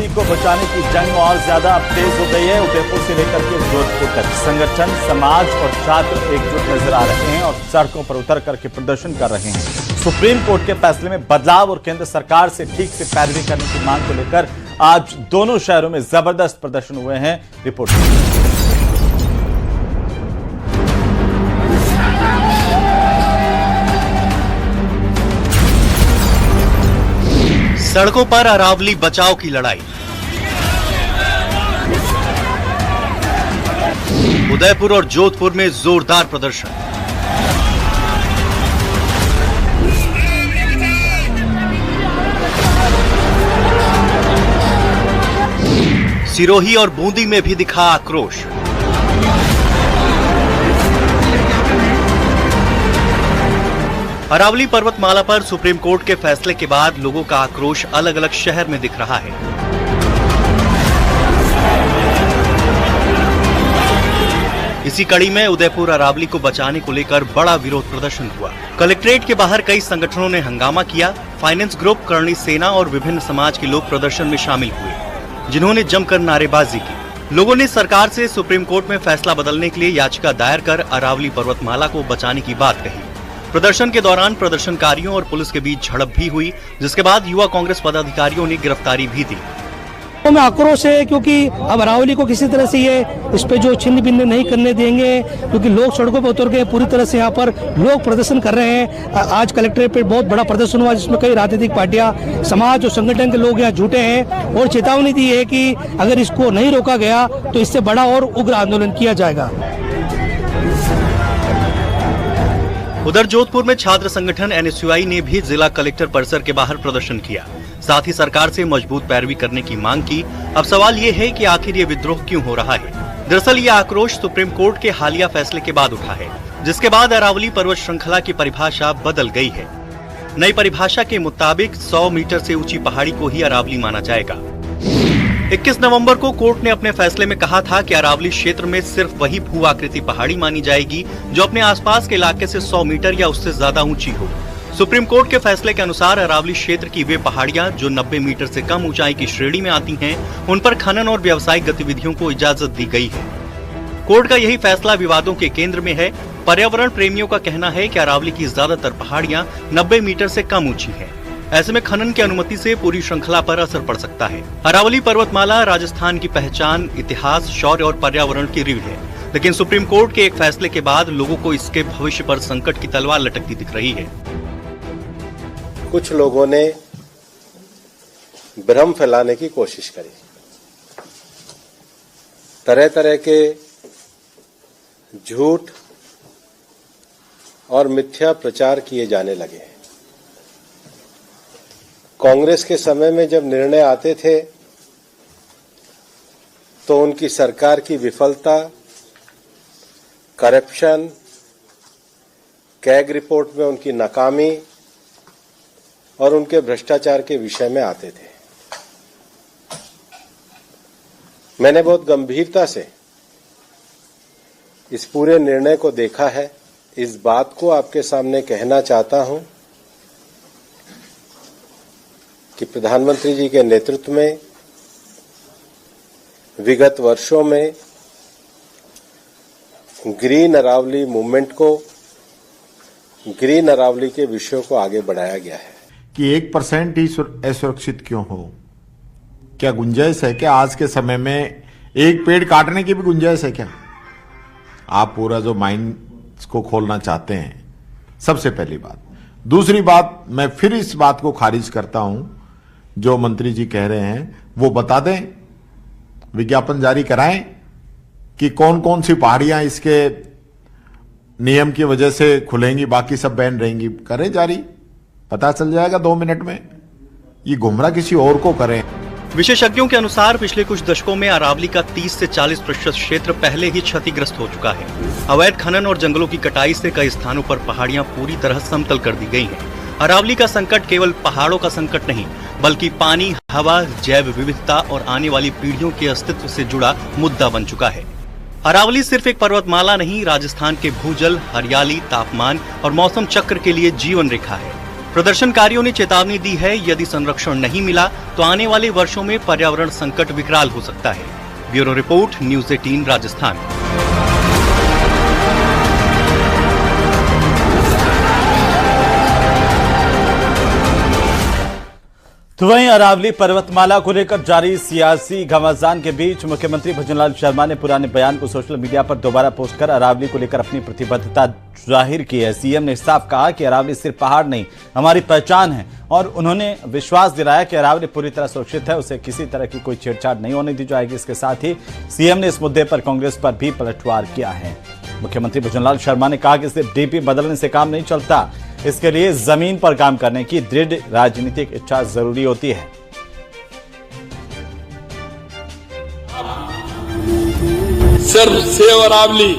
को बचाने की जंग और ज्यादा अब तेज हो गई है। उदयपुर से लेकर के जोधपुर तक संगठन, समाज और छात्र एकजुट नजर आ रहे हैं और सड़कों पर उतर करके प्रदर्शन कर रहे हैं। सुप्रीम कोर्ट के फैसले में बदलाव और केंद्र सरकार से ठीक से पैरवी करने की मांग को लेकर आज दोनों शहरों में जबरदस्त प्रदर्शन हुए हैं। रिपोर्ट सड़कों पर अरावली बचाव की लड़ाई। उदयपुर और जोधपुर में जोरदार प्रदर्शन। सिरोही और बूंदी में भी दिखा आक्रोश। अरावली पर्वतमाला पर सुप्रीम कोर्ट के फैसले के बाद लोगों का आक्रोश अलग अलग शहर में दिख रहा है। इसी कड़ी में उदयपुर अरावली को बचाने को लेकर बड़ा विरोध प्रदर्शन हुआ। कलेक्ट्रेट के बाहर कई संगठनों ने हंगामा किया। फाइनेंस ग्रुप, करणी सेना और विभिन्न समाज के लोग प्रदर्शन में शामिल हुए, जिन्होंने जमकर नारेबाजी की। लोगों ने सरकार से सुप्रीम कोर्ट में फैसला बदलने के लिए याचिका दायर कर अरावली पर्वतमाला को बचाने की बात कही। प्रदर्शन के दौरान प्रदर्शनकारियों और पुलिस के बीच झड़प भी हुई, जिसके बाद युवा कांग्रेस पदाधिकारियों ने गिरफ्तारी भी दी। तो में आक्रोश है क्योंकि अब अरावली को किसी तरह से ये इस पे जो छिन्न भिन्न नहीं करने देंगे, क्योंकि लोग सड़कों पर उतर गए। पूरी तरह से यहाँ पर लोग प्रदर्शन कर रहे हैं। आज कलेक्ट्रेट पे बहुत बड़ा प्रदर्शन हुआ, जिसमें कई राजनीतिक पार्टियां, समाज और संगठन के लोग यहाँ जुटे हैं और चेतावनी दी है कि अगर इसको नहीं रोका गया तो इससे बड़ा और उग्र आंदोलन किया जाएगा। उधर जोधपुर में छात्र संगठन NSUI ने भी जिला कलेक्टर परिसर के बाहर प्रदर्शन किया। साथ ही सरकार से मजबूत पैरवी करने की मांग की। अब सवाल ये है कि आखिर ये विद्रोह क्यों हो रहा है। दरअसल ये आक्रोश सुप्रीम कोर्ट के हालिया फैसले के बाद उठा है, जिसके बाद अरावली पर्वत श्रृंखला की परिभाषा बदल गई है। नई परिभाषा के मुताबिक 100 मीटर से ऊंची पहाड़ी को ही अरावली माना जाएगा। 21 नवंबर को कोर्ट ने अपने फैसले में कहा था कि अरावली क्षेत्र में सिर्फ वही भू आकृति पहाड़ी मानी जाएगी जो अपने आसपास के इलाके से 100 मीटर या उससे ज्यादा ऊंची हो। सुप्रीम कोर्ट के फैसले के अनुसार अरावली क्षेत्र की वे पहाड़ियां जो 90 मीटर से कम ऊंचाई की श्रेणी में आती हैं, उन पर खनन और व्यावसायिक गतिविधियों को इजाजत दी गई है। कोर्ट का यही फैसला विवादों के केंद्र में है। पर्यावरण प्रेमियों का कहना है कि अरावली की ज्यादातर पहाड़ियां 90 मीटर से कम ऊंची है। ऐसे में खनन की अनुमति से पूरी श्रृंखला पर असर पड़ सकता है। अरावली पर्वतमाला राजस्थान की पहचान, इतिहास, शौर्य और पर्यावरण की रीढ़ है, लेकिन सुप्रीम कोर्ट के एक फैसले के बाद लोगों को इसके भविष्य पर संकट की तलवार लटकती दिख रही है। कुछ लोगों ने भ्रम फैलाने की कोशिश करी, तरह तरह के झूठ और मिथ्या प्रचार किए जाने लगे। कांग्रेस के समय में जब निर्णय आते थे तो उनकी सरकार की विफलता, करप्शन, कैग रिपोर्ट में उनकी नाकामी और उनके भ्रष्टाचार के विषय में आते थे। मैंने बहुत गंभीरता से इस पूरे निर्णय को देखा है। इस बात को आपके सामने कहना चाहता हूं कि प्रधानमंत्री जी के नेतृत्व में विगत वर्षों में ग्रीन अरावली मूवमेंट को, ग्रीन अरावली के विषयों को आगे बढ़ाया गया है। कि 1% ही असुरक्षित क्यों हो? क्या गुंजाइश है क्या आज के समय में एक पेड़ काटने की भी गुंजाइश है क्या? आप पूरा जो माइंड को खोलना चाहते हैं, सबसे पहली बात। दूसरी बात, मैं फिर इस बात को खारिज करता हूं, जो मंत्री जी कह रहे हैं वो बता दें, विज्ञापन जारी कराएं कि कौन कौन सी पहाड़ियां इसके नियम की वजह से खुलेंगी, बाकी सब बैन रहेंगी। करें जारी, पता चल जाएगा 2 मिनट में। ये गुमराह किसी और को करें। विशेषज्ञों के अनुसार पिछले कुछ दशकों में अरावली का 30 से 40% क्षेत्र पहले ही क्षतिग्रस्त हो चुका है। अवैध खनन और जंगलों की कटाई से कई स्थानों पर पहाड़ियां पूरी तरह समतल कर दी गई हैं। अरावली का संकट केवल पहाड़ों का संकट नहीं, बल्कि पानी, हवा, जैव विविधता और आने वाली पीढ़ियों के अस्तित्व से जुड़ा मुद्दा बन चुका है। अरावली सिर्फ एक पर्वतमाला नहीं, राजस्थान के भूजल, हरियाली, तापमान और मौसम चक्र के लिए जीवन रेखा है। प्रदर्शनकारियों ने चेतावनी दी है, यदि संरक्षण नहीं मिला तो आने वाले वर्षों में पर्यावरण संकट विकराल हो सकता है। Bureau report, news 18 Rajasthan. तो वहीं अरावली पर्वतमाला को लेकर जारी सियासी घमासान के बीच मुख्यमंत्री भजनलाल शर्मा ने पुराने बयान को सोशल मीडिया पर दोबारा पोस्ट कर अरावली को लेकर अपनी प्रतिबद्धता जाहिर की है। सीएम ने साफ कहा कि अरावली सिर्फ पहाड़ नहीं, हमारी पहचान है और उन्होंने विश्वास दिलाया कि अरावली पूरी तरह सुरक्षित है, उसे किसी तरह की कोई छेड़छाड़ नहीं होने दी जाएगी। इसके साथ ही सीएम ने इस मुद्दे पर कांग्रेस पर भी पलटवार किया है। मुख्यमंत्री भजनलाल शर्मा ने कहा कि सिर्फ डीपी बदलने से काम नहीं चलता, इसके लिए जमीन पर काम करने की दृढ़ राजनीतिक इच्छा जरूरी होती है। सिर्फ सेव अरावली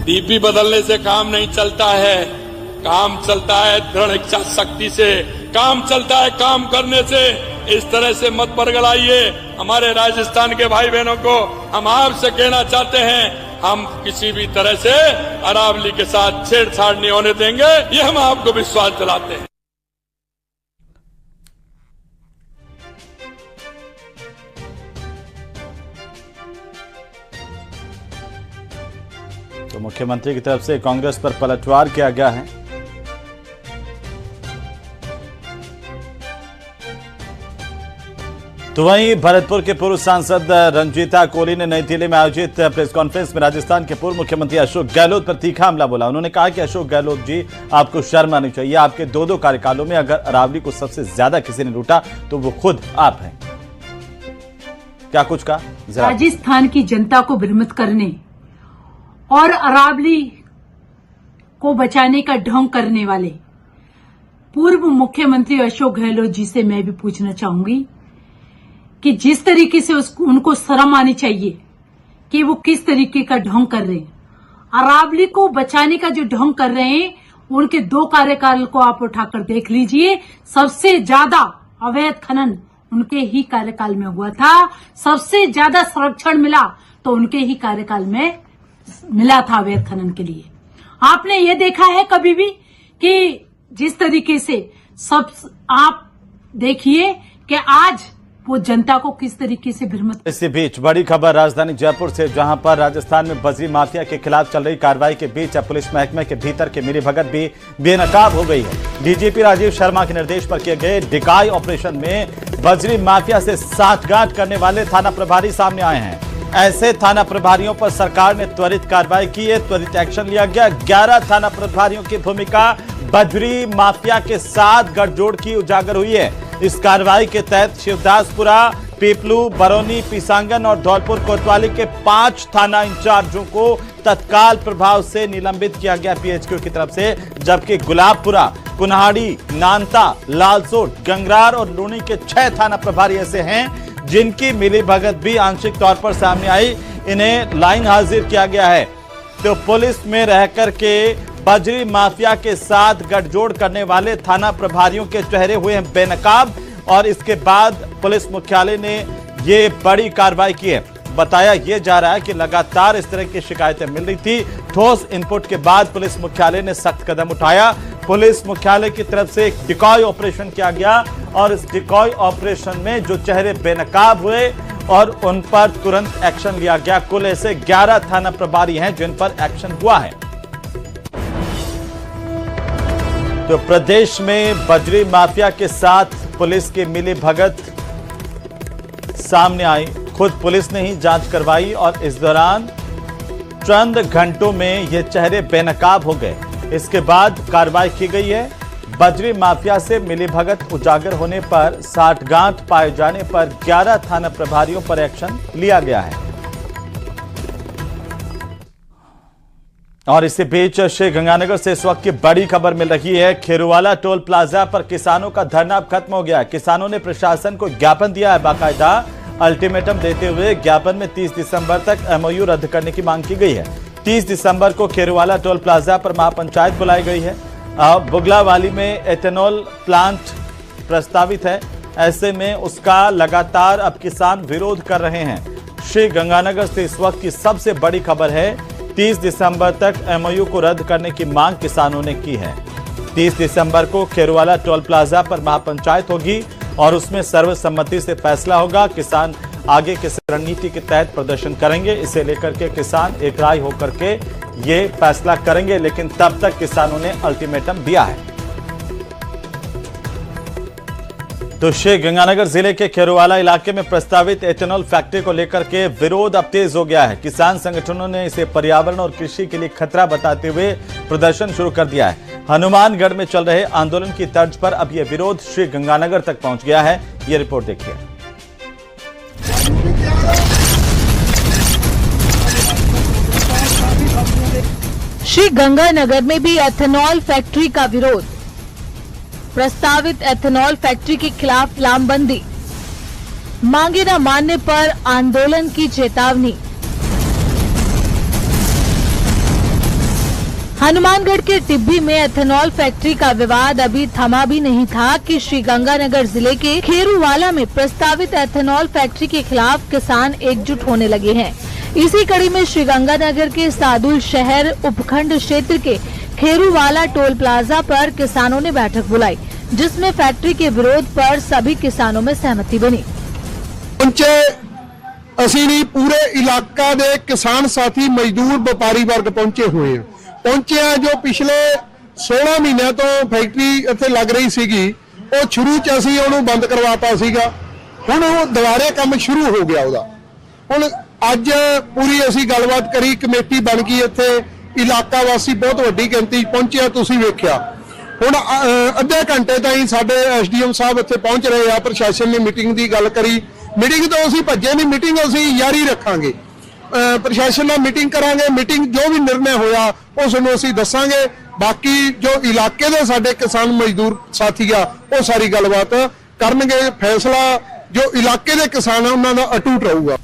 डीपी बदलने से काम नहीं चलता है, काम चलता है दृढ़ इच्छा शक्ति से, काम चलता है काम करने से। इस तरह से मत बरगलाइए हमारे राजस्थान के भाई बहनों को। हम आपसे कहना चाहते हैं, हम किसी भी तरह से अरावली के साथ छेड़छाड़ नहीं होने देंगे, ये हम आपको विश्वास दिलाते हैं। तो मुख्यमंत्री की तरफ से कांग्रेस पर पलटवार किया गया है। तो वहीं भरतपुर के पूर्व सांसद रंजीता कोहली ने नई दिल्ली में आयोजित प्रेस कॉन्फ्रेंस में राजस्थान के पूर्व मुख्यमंत्री अशोक गहलोत पर तीखा हमला बोला। उन्होंने कहा कि अशोक गहलोत जी, आपको शर्म आनी चाहिए। आपके दो कार्यकालों में अगर अरावली को सबसे ज्यादा किसी ने लूटा तो वो खुद आप हैं। क्या कुछ कहा? राजस्थान की जनता को भ्रमित करने और अरावली को बचाने का ढोंग करने वाले पूर्व मुख्यमंत्री अशोक गहलोत जी से मैं भी पूछना चाहूंगी कि जिस तरीके से उनको शर्म आनी चाहिए कि वो किस तरीके का ढोंग कर रहे हैं। अरावली को बचाने का जो ढोंग कर रहे हैं, उनके 2 कार्यकाल को आप उठाकर देख लीजिए। सबसे ज्यादा अवैध खनन उनके ही कार्यकाल में हुआ था, सबसे ज्यादा संरक्षण मिला तो उनके ही कार्यकाल में मिला था अवैध खनन के लिए। आपने ये देखा है कभी भी कि जिस तरीके से सब आप देखिए कि आज वो जनता को किस तरीके से भ्रमित। इसी बीच बड़ी खबर राजधानी जयपुर से, जहां पर राजस्थान में बजरी माफिया के खिलाफ चल रही कार्रवाई के बीच अब पुलिस महकमे के भीतर की मिलीभगत भी बेनकाब हो गई है। डीजीपी राजीव शर्मा के निर्देश पर किए गए डिकाई ऑपरेशन में बजरी माफिया से साठगांठ करने वाले थाना प्रभारी सामने आए हैं। ऐसे थाना प्रभारियों पर सरकार ने त्वरित कार्रवाई की है, त्वरित एक्शन लिया गया। 11 थाना प्रभारियों की भूमिका बजरी माफिया के साथ गठजोड़ की उजागर हुई है। इस कार्रवाई के तहत शिवदासपुरा, पीपलू, बरौनी, पीसांगन और धौलपुर कोतवाली के 5 थाना इंचार्जों को तत्काल प्रभाव से निलंबित किया गया पीएचक्यू की तरफ से, जबकि गुलाबपुरा, कुन्हाड़ी, नानता, लालसोट, गंगरार और लूनी के 6 थाना प्रभारी ऐसे हैं जिनकी मिलीभगत भी आंशिक तौर पर सामने आई। इन्हें लाइन हाजिर किया गया है। तो पुलिस में रहकर के बजरी माफिया के साथ गठजोड़ करने वाले थाना प्रभारियों के चेहरे हुए हैं बेनकाब, और इसके बाद पुलिस मुख्यालय ने ये बड़ी कार्रवाई की है। बताया यह जा रहा है कि लगातार इस तरह की शिकायतें मिल रही थी। ठोस इनपुट के बाद पुलिस मुख्यालय ने सख्त कदम उठाया। पुलिस मुख्यालय की तरफ से एक डिकॉय ऑपरेशन किया गया और इस डिकॉय ऑपरेशन में जो चेहरे बेनकाब हुए और उन पर तुरंत एक्शन लिया गया। कुल ऐसे 11 थाना प्रभारी हैं जिन पर एक्शन हुआ है। तो प्रदेश में बजरी माफिया के साथ पुलिस की मिलीभगत सामने आई। खुद पुलिस ने ही जांच करवाई और इस दौरान चंद घंटों में ये चेहरे बेनकाब हो गए। इसके बाद कार्रवाई की गई है। बजरी माफिया से मिलीभगत उजागर होने पर, साठगांठ पाए जाने पर 11 थाना प्रभारियों पर एक्शन लिया गया है। और इसी बीच श्री गंगानगर से इस वक्त की बड़ी खबर मिल रही है। खेरुवाला टोल प्लाजा पर किसानों का धरना अब खत्म हो गया। किसानों ने प्रशासन को ज्ञापन दिया है, बाकायदा अल्टीमेटम देते हुए ज्ञापन में 30 दिसंबर तक एमओयू रद्द करने की मांग की गई है। 30 दिसंबर को खेरुवाला टोल प्लाजा पर महापंचायत बुलाई गई है। बुगलावाली में एथेनॉल प्लांट प्रस्तावित है, ऐसे में उसका लगातार अब किसान विरोध कर रहे हैं। श्री गंगानगर से इस वक्त की सबसे बड़ी खबर है, 30 दिसंबर तक एमओयू को रद्द करने की मांग किसानों ने की है। 30 दिसंबर को खेरुवाला टोल प्लाजा पर महापंचायत होगी और उसमें सर्वसम्मति से फैसला होगा। किसान आगे किस रणनीति के तहत प्रदर्शन करेंगे, इसे लेकर के किसान एक राय होकर के ये फैसला करेंगे, लेकिन तब तक किसानों ने अल्टीमेटम दिया है। तो श्रीगंगानगर जिले के खेरुवाला इलाके में प्रस्तावित एथेनॉल फैक्ट्री को लेकर के विरोध अब तेज हो गया है। किसान संगठनों ने इसे पर्यावरण और कृषि के लिए खतरा बताते हुए प्रदर्शन शुरू कर दिया है। हनुमानगढ़ में चल रहे आंदोलन की तर्ज पर अब यह विरोध श्रीगंगानगर तक पहुंच गया है। ये रिपोर्ट देखिए। श्रीगंगानगर में भी एथेनॉल फैक्ट्री का विरोध। प्रस्तावित एथेनॉल फैक्ट्री के खिलाफ लामबंदी, मांगे न मानने पर आंदोलन की चेतावनी। हनुमानगढ़ के टिब्बी में एथेनॉल फैक्ट्री का विवाद अभी थमा भी नहीं था कि श्रीगंगानगर जिले के खेरुवाला में प्रस्तावित एथेनॉल फैक्ट्री के खिलाफ किसान एकजुट होने लगे हैं। इसी कड़ी में श्रीगंगानगर के सादुल शहर उपखंड क्षेत्र के खेरुवाला टोल प्लाजा पर किसानों ने बैठक बुलाई, जिसमें फैक्ट्री के विरोध पर सभी किसानों में सहमति बनी। ਅਸੀਂ ਨਹੀਂ पूरे इलाका ਦੇ किसान साथी मजदूर व्यापारी वर्ग पहुंचे हुए हैं। पहुंचे हैं जो पिछले 16 ਮਹੀਨਿਆਂ ਤੋਂ फैक्ट्री ਇੱਥੇ ਲੱਗ ਰਹੀ ਸੀਗੀ, ਉਹ ਸ਼ੁਰੂ ਚ ਅਸੀਂ ਉਹਨੂੰ ਬੰਦ ਕਰਵਾਤਾ ਸੀਗਾ। ਹੁਣ ਉਹ ਦੁਬਾਰੇ ਕੰਮ ਸ਼ੁਰੂ ਹੋ ਗਿਆ ਉਹਦਾ। ਹੁਣ ਅੱਜ ਪੂਰੀ ਅਸੀਂ ਗੱਲਬਾਤ ਕਰੀ, ਕਮੇਟੀ ਬਣ ਗਈ ਇੱਥੇ, ਇਲਾਕਾ ਵਾਸੀ ਬਹੁਤ ਵੱਡੀ ਗਿਣਤੀ ਪਹੁੰਚਿਆ, ਤੁਸੀਂ ਵੇਖਿਆ। ਹੁਣ ਅੱਧੇ ਘੰਟੇ ਤਾਈਂ ਸਾਡੇ ਐਸਡੀਐਮ ਸਾਹਿਬ ਇੱਥੇ ਪਹੁੰਚ ਰਹੇ ਆ। ਪ੍ਰਸ਼ਾਸਨ ਨੇ ਮੀਟਿੰਗ ਦੀ ਗੱਲ ਕਰੀ, मीटिंग तो ਅਸੀਂ ਭੱਜੇ नहीं, मीटिंग ਅਸੀਂ ਜਾਰੀ ਰੱਖਾਂਗੇ। ਪ੍ਰਸ਼ਾਸਨ ਨਾਲ ਮੀਟਿੰਗ ਕਰਾਂਗੇ, ਮੀਟਿੰਗ ਜੋ ਵੀ ਨਿਰਣय ਹੋਇਆ ਉਸ ਨੂੰ ਅਸੀਂ ਦੱਸਾਂਗੇ। ਬਾਕੀ ਜੋ ਇਲਾਕੇ ਦੇ ਸਾਡੇ ਕਿਸਾਨ ਮਜ਼ਦੂਰ ਸਾਥੀ ਆ ਉਹ ਸਾਰੀ ਗੱਲਬਾਤ ਕਰਨਗੇ। फैसला जो इलाके ਦੇ किसान ਆ ਉਹਨਾਂ ਦਾ अटूट ਰਹੂਗਾ।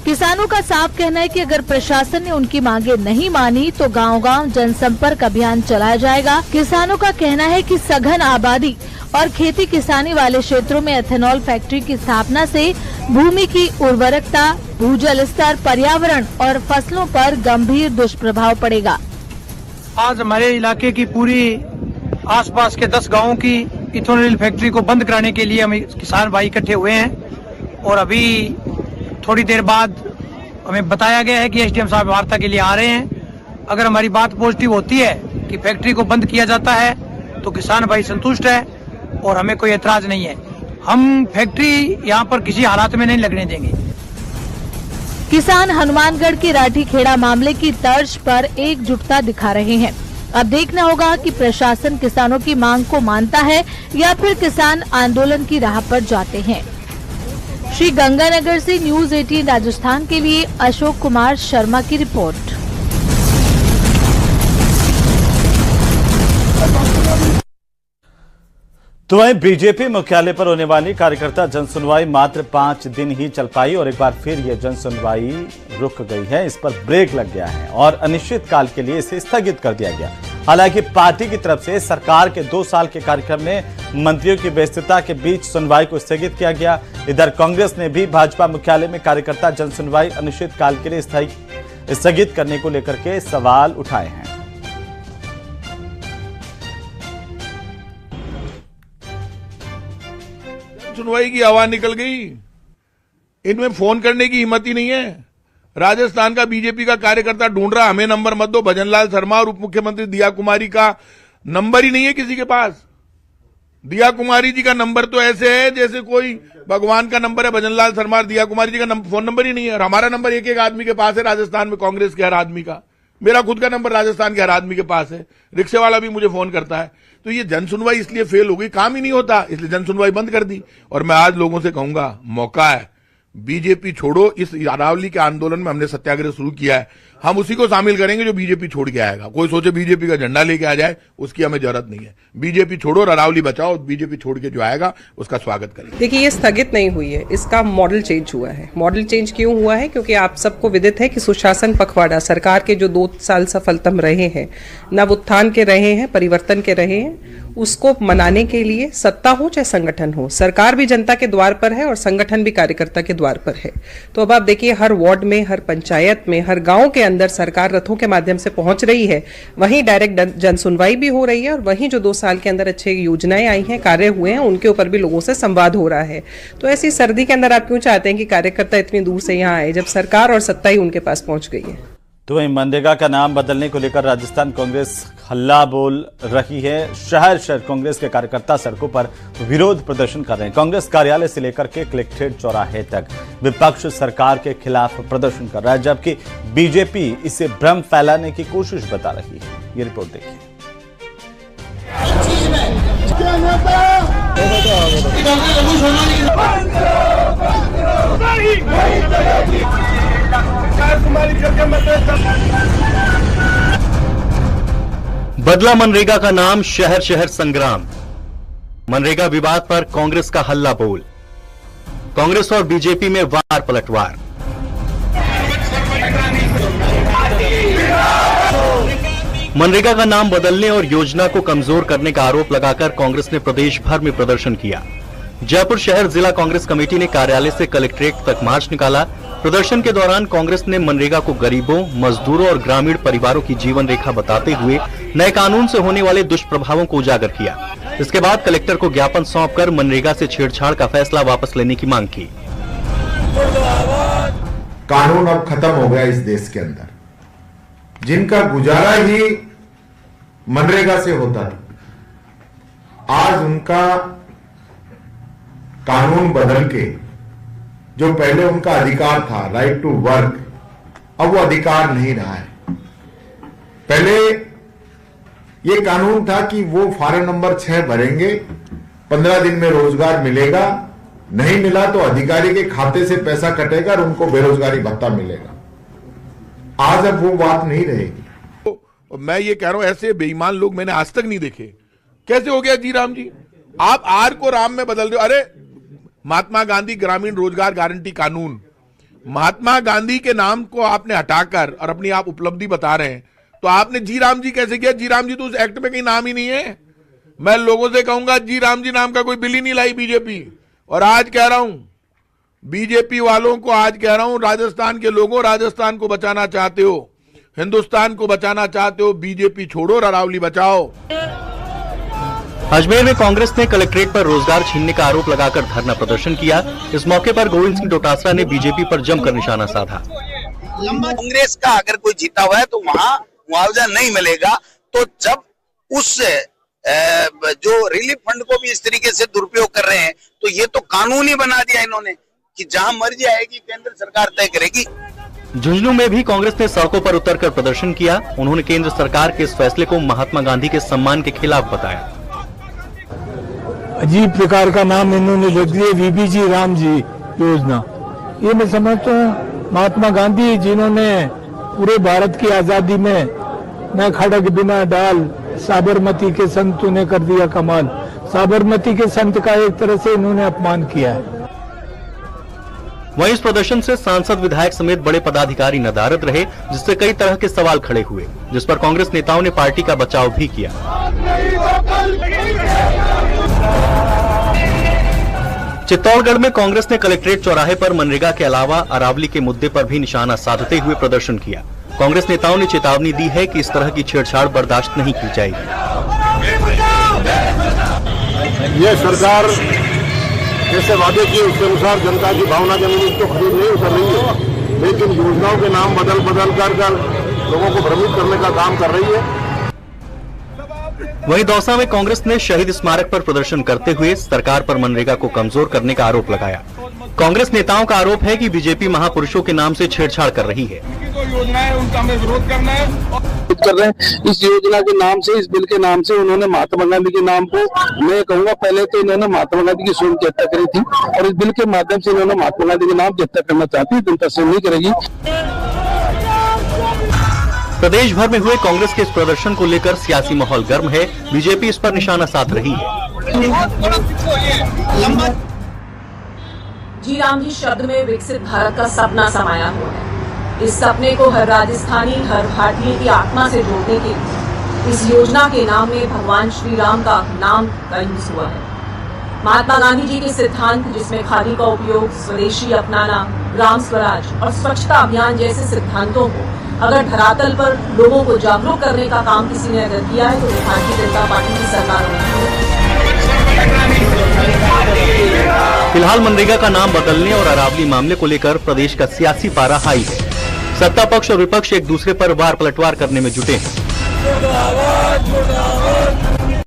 किसानों का साफ कहना है कि अगर प्रशासन ने उनकी मांगे नहीं मानी तो गांव-गांव जनसंपर्क अभियान चलाया जाएगा। किसानों का कहना है कि सघन आबादी और खेती किसानी वाले क्षेत्रों में एथेनॉल फैक्ट्री की स्थापना से भूमि की उर्वरकता, भूजल स्तर, पर्यावरण और फसलों पर गंभीर दुष्प्रभाव पड़ेगा। आज हमारे इलाके की पूरी आसपास के 10 गांवों की इथेनॉल फैक्ट्री को बंद कराने के लिए हम किसान भाई इकट्ठे हुए हैं और अभी थोड़ी देर बाद हमें बताया गया है कि एसडीएम साहब वार्ता के लिए आ रहे हैं। अगर हमारी बात पॉजिटिव होती है कि फैक्ट्री को बंद किया जाता है तो किसान भाई संतुष्ट है और हमें कोई एतराज नहीं है। हम फैक्ट्री यहाँ पर किसी हालात में नहीं लगने देंगे। किसान हनुमानगढ़ के राठी खेड़ा मामले की तर्ज पर एकजुटता दिखा रहे हैं। अब देखना होगा कि प्रशासन किसानों की मांग को मानता है या फिर किसान आंदोलन की राह पर जाते हैं। श्रीगंगानगर से न्यूज 18 राजस्थान के लिए अशोक कुमार शर्मा की रिपोर्ट। तो वहीं बीजेपी मुख्यालय पर होने वाली कार्यकर्ता जनसुनवाई मात्र 5 दिन ही चल पाई और एक बार फिर यह जनसुनवाई रुक गई है। इस पर ब्रेक लग गया है और अनिश्चित काल के लिए इसे स्थगित कर दिया गया। हालांकि पार्टी की तरफ से सरकार के 2 साल के कार्यक्रम में मंत्रियों की व्यस्तता के बीच सुनवाई को स्थगित किया गया। इधर कांग्रेस ने भी भाजपा मुख्यालय में कार्यकर्ता जनसुनवाई अनिश्चित काल के लिए स्थगित करने को लेकर के सवाल उठाए हैं। सुनवाई की आवाज निकल गई, इनमें फोन करने की हिम्मत ही नहीं है। राजस्थान का बीजेपी का कार्यकर्ता ढूंढ रहा, हमें नंबर मत दो। भजनलाल शर्मा और उप मुख्यमंत्री दिया कुमारी का नंबर ही नहीं है किसी के पास। दिया कुमारी जी का नंबर तो ऐसे है जैसे कोई भगवान का नंबर है। भजनलाल शर्मा और दिया कुमारी जी का फोन नंबर ही नहीं है। और हमारा नंबर एक एक आदमी के पास है राजस्थान में, कांग्रेस के हर आदमी का। मेरा खुद का नंबर राजस्थान के हर आदमी के पास है। रिक्शे वाला भी मुझे फोन करता है। तो ये जनसुनवाई इसलिए फेल हो गई, काम ही नहीं होता, इसलिए जनसुनवाई बंद कर दी। और मैं आज लोगों से कहूंगा, मौका है, बीजेपी छोड़ो। इस अरावली के आंदोलन में हमने सत्याग्रह शुरू किया है, हम उसी को शामिल करेंगे जो बीजेपी छोड़ के आएगा। कोई सोचे बीजेपी का झंडा लेके आ जाए, उसकी हमें जरूरत नहीं है। बीजेपी छोड़ो और अरावली बचाओ। बीजेपी छोड़ के जो आएगा उसका स्वागत करेंगे। देखिए, ये स्थगित नहीं हुई है, इसका मॉडल चेंज हुआ है। मॉडल चेंज क्यों हुआ है? क्योंकि आप सबको विदित है कि सुशासन पखवाड़ा सरकार के जो 2 साल सफलतम रहे हैं, नव उत्थान के रहे हैं, परिवर्तन के रहे हैं, उसको मनाने के लिए सत्ता हो चाहे संगठन हो, सरकार भी जनता के द्वार पर है और संगठन भी कार्यकर्ता के द्वार पर है। तो अब आप देखिए, हर वार्ड में, हर पंचायत में, हर गांव के अंदर सरकार रथों के माध्यम से पहुंच रही है, वहीं डायरेक्ट जन सुनवाई भी हो रही है और वहीं जो 2 साल के अंदर अच्छे योजनाएं आई हैं, कार्य हुए हैं, उनके ऊपर भी लोगों से संवाद हो रहा है। तो ऐसी सर्दी के अंदर आप क्यों चाहते हैं कि कार्यकर्ता इतनी दूर से यहाँ आए, जब सरकार और सत्ता ही उनके पास पहुंच गई है? तो वहीं मनरेगा का नाम बदलने को लेकर राजस्थान कांग्रेस हल्ला बोल रही है। शहर शहर कांग्रेस के कार्यकर्ता सड़कों पर विरोध प्रदर्शन कर रहे हैं। कांग्रेस कार्यालय से लेकर के कलेक्ट्रेट चौराहे तक विपक्ष सरकार के खिलाफ प्रदर्शन कर रहा है, जबकि बीजेपी इसे भ्रम फैलाने की कोशिश बता रही है। ये रिपोर्ट देखिए। बदला मनरेगा का नाम, शहर शहर संग्राम। मनरेगा विवाद पर कांग्रेस का हल्ला बोल। कांग्रेस और बीजेपी में वार पलटवार। मनरेगा का नाम बदलने और योजना को कमजोर करने का आरोप लगाकर कांग्रेस ने प्रदेश भर में प्रदर्शन किया। जयपुर शहर जिला कांग्रेस कमेटी ने कार्यालय से कलेक्ट्रेट तक मार्च निकाला। प्रदर्शन के दौरान कांग्रेस ने मनरेगा को गरीबों, मजदूरों और ग्रामीण परिवारों की जीवन रेखा बताते हुए नए कानून से होने वाले दुष्प्रभावों को उजागर किया। इसके बाद कलेक्टर को ज्ञापन सौंपकर मनरेगा से छेड़छाड़ का फैसला वापस लेने की मांग की। कानून अब खत्म हो गया इस देश के अंदर। जिनका गुजारा ही मनरेगा से होता था, आज उनका कानून बदल के जो पहले उनका अधिकार था, राइट टू वर्क, अब वो अधिकार नहीं रहा है। पहले ये कानून था कि वो फार्म नंबर 6 भरेंगे, 15 दिन में रोजगार मिलेगा, नहीं मिला तो अधिकारी के खाते से पैसा कटेगा और उनको बेरोजगारी भत्ता मिलेगा। आज अब वो बात नहीं रहेगी। तो मैं ये कह रहा हूं, ऐसे बेईमान लोग मैंने आज तक नहीं देखे। कैसे हो गया जी राम जी? आप आर को राम में बदल दो। अरे महात्मा गांधी ग्रामीण रोजगार गारंटी कानून, महात्मा गांधी के नाम को आपने हटाकर और अपनी आप उपलब्धि बता रहे हैं, तो आपने जी राम जी कैसे किया? जी राम जी तो उस एक्ट में कहीं नाम ही नहीं है। मैं लोगों से कहूंगा, जी राम जी नाम का कोई बिल ही नहीं लाई बीजेपी। और आज कह रहा हूं बीजेपी वालों को, आज कह रहा हूं राजस्थान के लोगों, राजस्थान को बचाना चाहते हो, हिंदुस्तान को बचाना चाहते हो, बीजेपी छोड़ो और अरावली बचाओ। अजमेर में कांग्रेस ने कलेक्ट्रेट पर रोजगार छीनने का आरोप लगाकर धरना प्रदर्शन किया। इस मौके पर गोविंद सिंह डोटासरा ने बीजेपी पर जमकर निशाना साधा। कांग्रेस का अगर कोई जीता हुआ है तो वहाँ मुआवजा नहीं मिलेगा, तो जब उस जो रिलीफ फंड को भी इस तरीके से दुरुपयोग कर रहे हैं, तो ये तो कानून ही बना दिया इन्होंने कि जहां मर्जी आएगी केंद्र सरकार तय करेगी। झुंझुनू में भी कांग्रेस ने सड़कों पर उतरकर प्रदर्शन किया। उन्होंने केंद्र सरकार के इस फैसले को महात्मा गांधी के सम्मान के खिलाफ बताया। अजीब प्रकार का नाम इन्होंने लिख दिया, वीबीजी राम जी योजना। ये मैं समझता हूँ महात्मा गांधी जिन्होंने पूरे भारत की आजादी में न खड़क बिना डाल, साबरमती के संत ने कर दिया कमाल। साबरमती के संत का एक तरह से इन्होंने अपमान किया है। वहीं इस प्रदर्शन से सांसद, विधायक समेत बड़े पदाधिकारी नदारद रहे, जिससे कई तरह के सवाल खड़े हुए, जिस पर कांग्रेस नेताओं ने पार्टी का बचाव भी किया। चित्तौड़गढ़ में कांग्रेस ने कलेक्ट्रेट चौराहे पर मनरेगा के अलावा अरावली के मुद्दे पर भी निशाना साधते हुए प्रदर्शन किया। कांग्रेस नेताओं ने चेतावनी दी है कि इस तरह की छेड़छाड़ बर्दाश्त नहीं की जाएगी। ये सरकार जैसे वादे किए उसके अनुसार जनता की भावना के अनुरूप तो खरीद नहीं उतर रही है, लेकिन योजनाओं के नाम बदल बदल कर लोगों को भ्रमित करने का काम कर रही है। वहीं दौसा में कांग्रेस ने शहीद स्मारक पर प्रदर्शन करते हुए सरकार पर मनरेगा को कमजोर करने का आरोप लगाया। कांग्रेस नेताओं का आरोप है कि बीजेपी महापुरुषों के नाम से छेड़छाड़ कर रही है। योजना है उनका हमें विरोध करना है, कर रहे हैं। इस योजना के नाम से, इस बिल के नाम से उन्होंने महात्मा गांधी के नाम को, मैं कहूँगा पहले तो इन्होंने महात्मा गांधी की स्वयं की हत्या करी थी और इस बिल के माध्यम से इन्होंने महात्मा गांधी के नाम की हत्या करना चाहती है। जनता से नहीं करेगी। प्रदेश भर में हुए कांग्रेस के इस प्रदर्शन को लेकर सियासी माहौल गर्म है। बीजेपी इस पर निशाना साध रही है। जी राम जी शब्द में विकसित भारत का सपना समाया हुआ है। इस सपने को हर राजस्थानी, हर भारतीय की आत्मा से जोड़ने के लिए इस योजना के नाम में भगवान श्री राम का नाम का यूज हुआ है। महात्मा गांधी जी के सिद्धांत, जिसमें खादी का उपयोग, स्वदेशी अपनाना, ग्राम स्वराज और स्वच्छता अभियान जैसे सिद्धांतों को अगर धरातल पर लोगों को जागरूक करने का काम किसी ने अगर किया है तो वो भारतीय जनता पार्टी की सरकार होगी। फिलहाल मनरेगा का नाम बदलने और अरावली मामले को लेकर प्रदेश का सियासी पारा हाई है। सत्ता पक्ष और विपक्ष एक दूसरे पर वार पलटवार करने में जुटे हैं।